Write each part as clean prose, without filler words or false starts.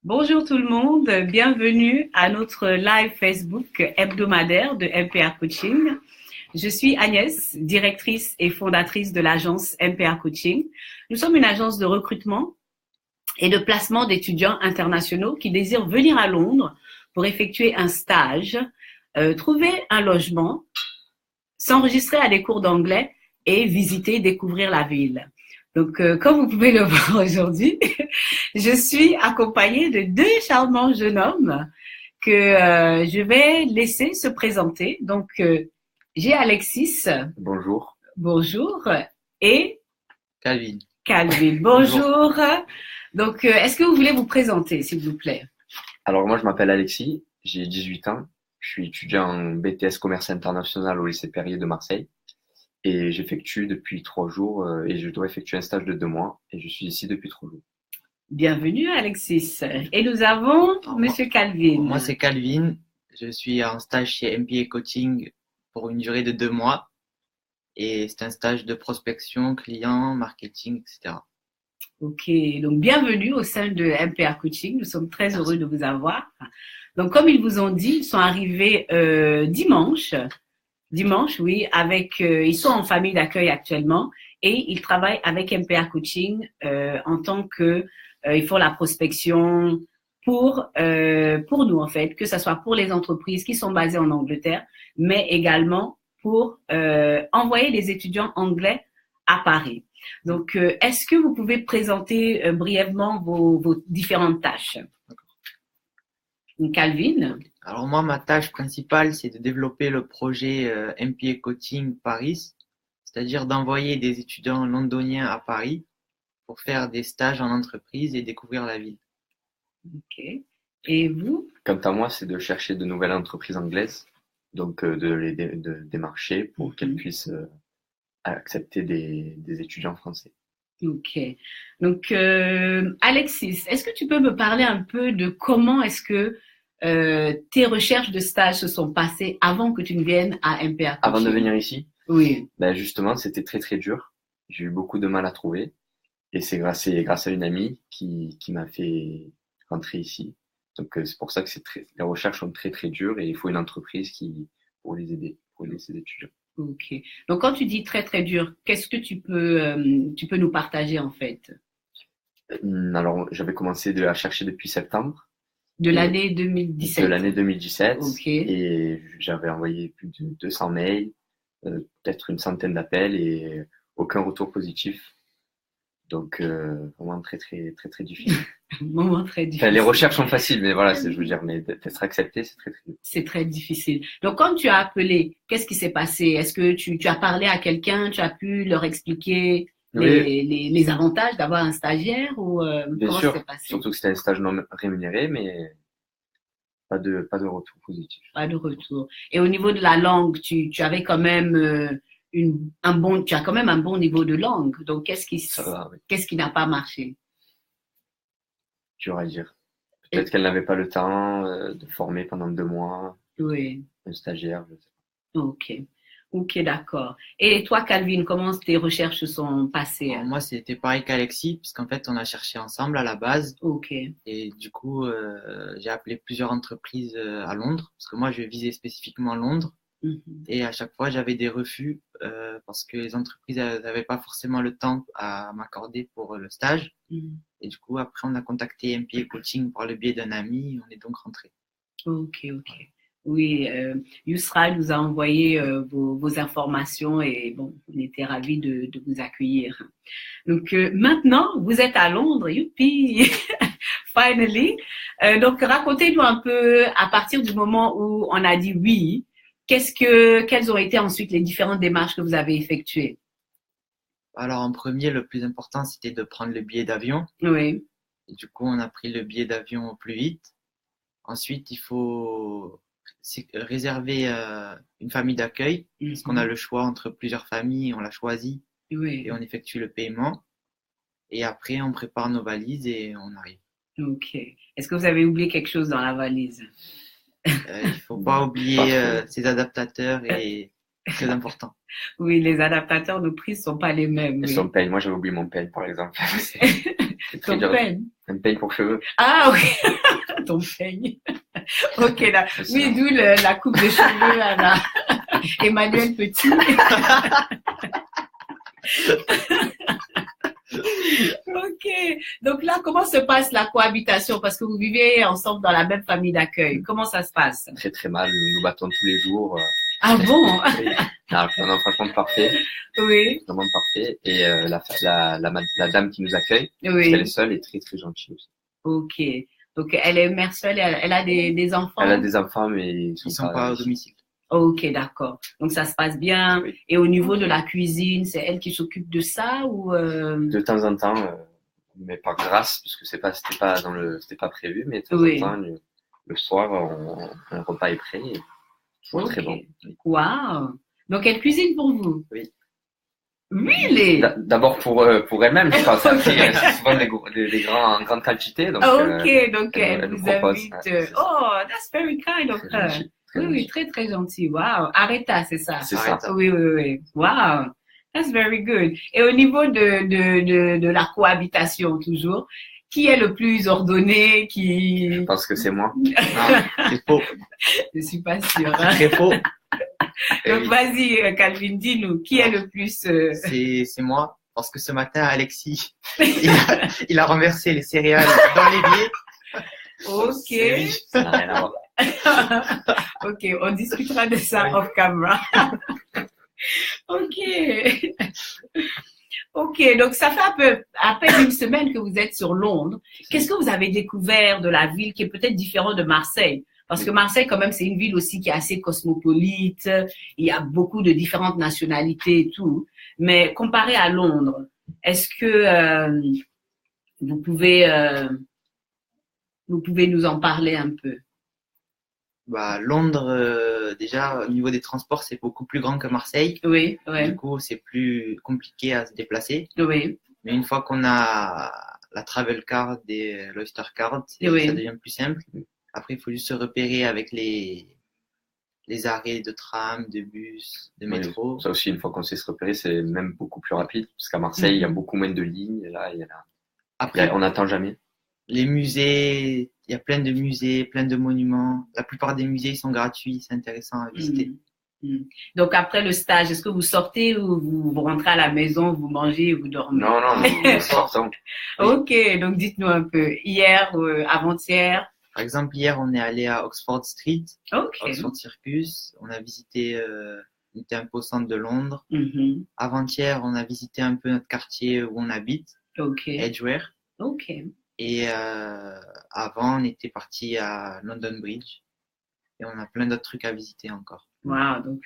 Bonjour tout le monde, bienvenue à notre live Facebook hebdomadaire de MPR Coaching. Je suis Agnès, directrice et fondatrice de l'agence MPR Coaching. Nous sommes une agence de recrutement et de placement d'étudiants internationaux qui désirent venir à Londres pour effectuer un stage, trouver un logement, s'enregistrer à des cours d'anglais et visiter, découvrir la ville. Donc, comme vous pouvez le voir aujourd'hui, je suis accompagnée de deux charmants jeunes hommes que je vais laisser se présenter. Donc, j'ai Alexis. Bonjour. Bonjour. Et Calvin. Calvin. Bonjour. Donc, est-ce que vous voulez vous présenter, s'il vous plaît? Alors moi je m'appelle Alexis, j'ai 18 ans, je suis étudiant en BTS Commerce International au lycée Perrier de Marseille et j'effectue depuis 3 jours et je dois effectuer un stage de 2 mois et je suis ici depuis 3 jours. Bienvenue, Alexis. Et nous avons Monsieur Calvin. Moi, c'est Calvin. Je suis en stage chez MPA Coaching pour une durée de 2 mois. Et c'est un stage de prospection, client, marketing, etc. Ok, donc bienvenue au sein de MPR Coaching. Nous sommes très heureux de vous avoir. Donc, comme ils vous ont dit, ils sont arrivés dimanche. Dimanche, oui, ils sont en famille d'accueil actuellement et ils travaillent avec MPR Coaching en tant que ils font la prospection pour nous en fait, que ce soit pour les entreprises qui sont basées en Angleterre, mais également pour envoyer des étudiants anglais à Paris. Donc, est-ce que vous pouvez présenter brièvement vos différentes tâches? Calvin. Alors moi, ma tâche principale, c'est de développer le projet MPA Coaching Paris, c'est-à-dire d'envoyer des étudiants londoniens à Paris pour faire des stages en entreprise et découvrir la ville. Ok. Et vous? Quant à moi, c'est de chercher de nouvelles entreprises anglaises, donc de les démarcher pour qu'elles puissent accepter des étudiants français. Ok. Donc, Alexis, est-ce que tu peux me parler un peu de comment est-ce que tes recherches de stage se sont passées avant que tu ne viennes à MPR Coaching? Avant de venir ici? Oui. Ben justement, c'était très très dur. J'ai eu beaucoup de mal à trouver. Et c'est grâce à une amie qui m'a fait rentrer ici. Donc c'est pour ça que les recherches sont très très dures et il faut une entreprise pour les aider, pour aider ces étudiants. Ok. Donc quand tu dis très très dur, qu'est-ce que tu peux nous partager en fait? Alors j'avais commencé à chercher depuis septembre. De l'année 2017. De l'année 2017. Ok. Et j'avais envoyé plus de 200 mails, peut-être une centaine d'appels et aucun retour positif. Donc, vraiment très, très, très, très difficile. Moment très difficile. Enfin, les recherches sont faciles, mais voilà, je veux dire, mais d'être accepté, c'est très, très dur. C'est très difficile. Donc, quand tu as appelé, qu'est-ce qui s'est passé? Est-ce que tu as parlé à quelqu'un, tu as pu leur expliquer les avantages d'avoir un stagiaire ou Bien comment sûr, ça s'est passé? surtout que c'était un stage non rémunéré, mais pas de retour positif. Pas de retour. Et au niveau de la langue, tu avais quand même tu as quand même un bon niveau de langue. Donc, qu'est-ce qui n'a pas marché? Dur à dire. Peut-être qu'elle n'avait pas le temps de former pendant 2 mois. Oui. Un stagiaire, je sais pas. Ok. Ok, d'accord. Et toi, Calvin, comment tes recherches se sont passées? Alors moi, c'était pareil qu'Alexis, parce qu'en fait, on a cherché ensemble à la base. Ok. Et du coup, j'ai appelé plusieurs entreprises à Londres, parce que moi, je visais spécifiquement Londres. Et à chaque fois, j'avais des refus parce que les entreprises n'avaient pas forcément le temps à m'accorder pour le stage. Et du coup, après, on a contacté MPA Coaching par le biais d'un ami et on est donc rentré. Ok, ok. Oui, Yousra nous a envoyé vos informations et bon, on était ravis de vous accueillir. Donc maintenant, vous êtes à Londres, youpi, finally. Donc racontez-nous un peu à partir du moment où on a dit oui, quelles ont été ensuite les différentes démarches que vous avez effectuées? Alors en premier, le plus important, c'était de prendre le billet d'avion. Oui. Et du coup, on a pris le billet d'avion au plus vite. Ensuite, il faut réserver une famille d'accueil, parce qu'on a le choix entre plusieurs familles, on l'a choisi, et on effectue le paiement. Et après, on prépare nos valises et on arrive. Ok. Est-ce que vous avez oublié quelque chose dans la valise? Il faut pas oublier ses adaptateurs et très important. Oui, les adaptateurs de prix sont pas les mêmes. Et son peigne, moi j'avais oublié mon peigne par exemple. C'est très Ton dur. peigne. Un peigne pour cheveux. Ah, ok. Ton peigne. Ok, là. Oui, d'où la coupe de cheveux à la Emmanuel Petit. Ok. Donc là, comment se passe la cohabitation? Parce que vous vivez ensemble dans la même famille d'accueil. Comment ça se passe? Très très mal. Nous nous battons tous les jours. Ah bon? Oui. Non, franchement parfait. Oui. Vraiment parfait. Et la dame qui nous accueille, parce Oui. qu'elle est seule, est très très gentille aussi. Ok. Donc elle est mère seule, elle a des enfants? Elle a des enfants, mais Ils sont pas au domicile. Ok, d'accord. Donc ça se passe bien. Oui. Et au niveau de la cuisine, c'est elle qui s'occupe de ça ou De temps en temps, mais par grâce, parce que c'était pas prévu, mais de temps Oui. en temps, le soir, un repas est prêt. Et toujours Ok. très bon. Waouh. Donc elle cuisine pour vous? Oui. Really? D'abord pour elle-même, je pense. Ok. Après, c'est souvent des en grande quantité. Donc, Ok, donc elle elle nous vous propose. invite. Ouais, c'est ça. Oh, that's very kind of Très her. gentil, très Oui, oui, gentil. très, très gentil. Wow. Arrêta, c'est ça. C'est ça. Oui, oui, oui. Wow. That's very good. Et au niveau de la cohabitation, toujours, qui est le plus ordonné, Je pense que c'est moi. Non, c'est faux. Je suis pas sûre. C'est Hein. très faux. Et Donc, oui, vas-y, Calvin, dis-nous, qui est le plus... c'est moi. Parce que ce matin, Alexis, il a renversé les céréales dans l'évier. Ok. C'est lui. Ça n'a rien à voir. Ok, on discutera de ça Oui. off camera. Ok. Ok, donc ça fait à peine une semaine que vous êtes sur Londres. Qu'est-ce que vous avez découvert de la ville qui est peut-être différent de Marseille? Parce que Marseille, quand même, c'est une ville aussi qui est assez cosmopolite. Il y a beaucoup de différentes nationalités et tout. Mais comparé à Londres, est-ce que vous pouvez nous en parler un peu? Bah, Londres, déjà, au niveau des transports, c'est beaucoup plus grand que Marseille. Oui, Du oui, coup, c'est plus compliqué à se déplacer. oui, Mais une fois qu'on a la Travel Card et l'Oyster Card, Oui. ça devient plus simple. Après, il faut juste se repérer avec les arrêts de tram, de bus, de Oui, métro. ça aussi, une fois qu'on sait se repérer, c'est même beaucoup plus rapide. Parce qu'à Marseille, il y a beaucoup moins de lignes. Et là, Après, on n'attend jamais. les musées, il y a plein de musées, plein de monuments. La plupart des musées, ils sont gratuits, c'est intéressant à visiter. Donc après le stage, est-ce que vous sortez ou vous rentrez à la maison, vous mangez et vous dormez? Non, nous sortons. Ok, donc dites-nous un peu. Hier ou avant-hier? Par exemple, hier, on est allé à Oxford Street, Ok. Oxford Circus. On a visité, on était un peu au centre de Londres. Mhm. Avant-hier, on a visité un peu notre quartier où on habite, Ok. Edgware. Ok. Et avant, on était parti à London Bridge. Et on a plein d'autres trucs à visiter encore. Wow, donc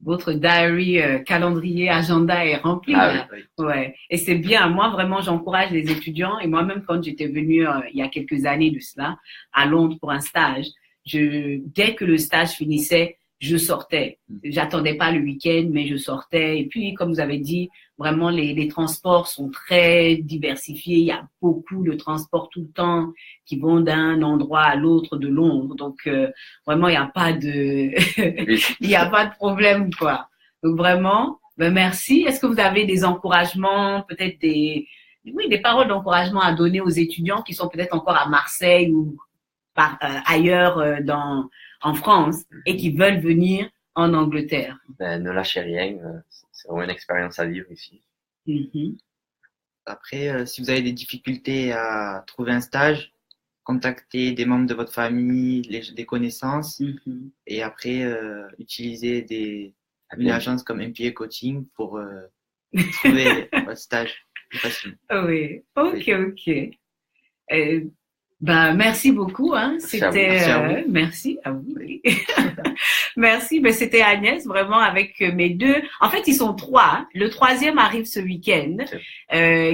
votre diary, calendrier, agenda est rempli. Ah là. Oui. Ouais. Et c'est bien. Moi, vraiment, j'encourage les étudiants. Et moi-même, quand j'étais venue il y a quelques années de cela, à Londres pour un stage, dès que le stage finissait, je sortais. J'attendais pas le week-end, mais je sortais. Et puis, comme vous avez dit, vraiment, les transports sont très diversifiés. Il y a beaucoup de transports tout le temps qui vont d'un endroit à l'autre de Londres. Donc, vraiment, il n'y a pas de, il n'y a pas de problème, quoi. Donc, vraiment, ben, merci. Est-ce que vous avez des encouragements, peut-être des paroles d'encouragement à donner aux étudiants qui sont peut-être encore à Marseille ou ailleurs en France et qui veulent venir en Angleterre? Ne lâchez rien. C'est vraiment une expérience à vivre ici. Mm-hmm. Après, si vous avez des difficultés à trouver un stage, contactez des membres de votre famille, des connaissances. Mm-hmm. Et après, utilisez une agence comme MPA Coaching pour trouver votre stage plus facilement. Oui, ok. Ben, merci beaucoup, hein. C'était, merci à vous. Merci. Ben, c'était Agnès, vraiment, avec mes deux. En fait, ils sont trois. Hein. Le troisième arrive ce week-end,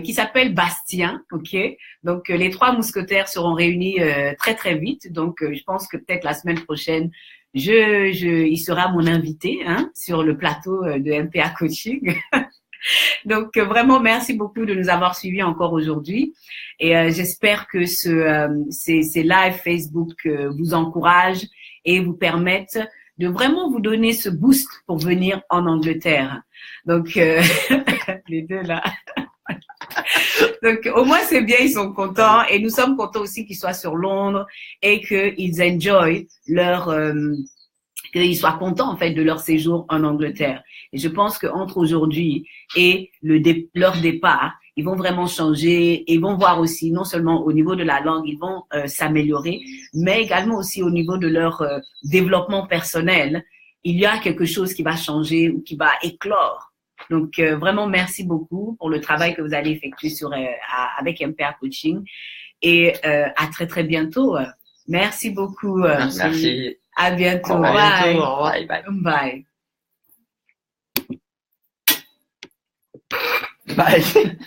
qui s'appelle Bastien. Ok. Donc, les trois mousquetaires seront réunis très très vite. Donc, je pense que peut-être la semaine prochaine, il sera mon invité, hein, sur le plateau de MPA Coaching. Donc, vraiment, merci beaucoup de nous avoir suivis encore aujourd'hui. Et j'espère que ces lives Facebook vous encouragent et vous permettent de vraiment vous donner ce boost pour venir en Angleterre. Donc, les deux là. Donc, au moins, c'est bien, ils sont contents. Et nous sommes contents aussi qu'ils soient sur Londres et qu'ils enjoy qu'ils soient contents, en fait, de leur séjour en Angleterre. Et je pense qu'entre aujourd'hui et leur départ, ils vont vraiment changer et ils vont voir aussi, non seulement au niveau de la langue, ils vont s'améliorer, mais également aussi au niveau de leur développement personnel. Il y a quelque chose qui va changer ou qui va éclore. Donc, vraiment, merci beaucoup pour le travail que vous allez effectuer avec MPR Coaching. Et à très, très bientôt. Merci beaucoup. Merci. À bientôt. À bientôt. Bye. Au revoir. Bye. Bye. Bye.